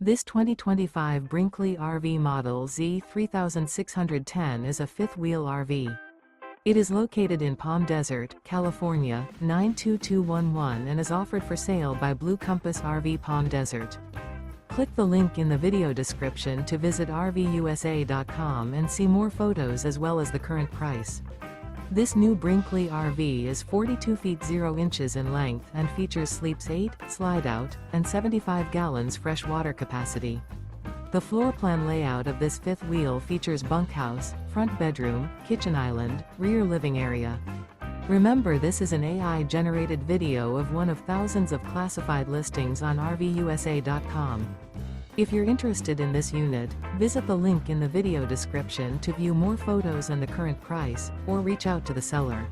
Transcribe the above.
This 2025 Brinkley RV Model Z 3610 is a fifth-wheel RV. It is located in Palm Desert, California, 92211 and is offered for sale by Blue Compass RV Palm Desert. Click the link in the video description to visit RVUSA.com and see more photos as well as the current price. This new Brinkley RV is 42 feet 0 inches in length and features sleeps 8, slide-out, and 75 gallons fresh water capacity. The floor plan layout of this fifth wheel features bunkhouse, front bedroom, kitchen island, rear living area. Remember, this is an AI-generated video of one of thousands of classified listings on RVUSA.com. If you're interested in this unit, visit the link in the video description to view more photos and the current price, or reach out to the seller.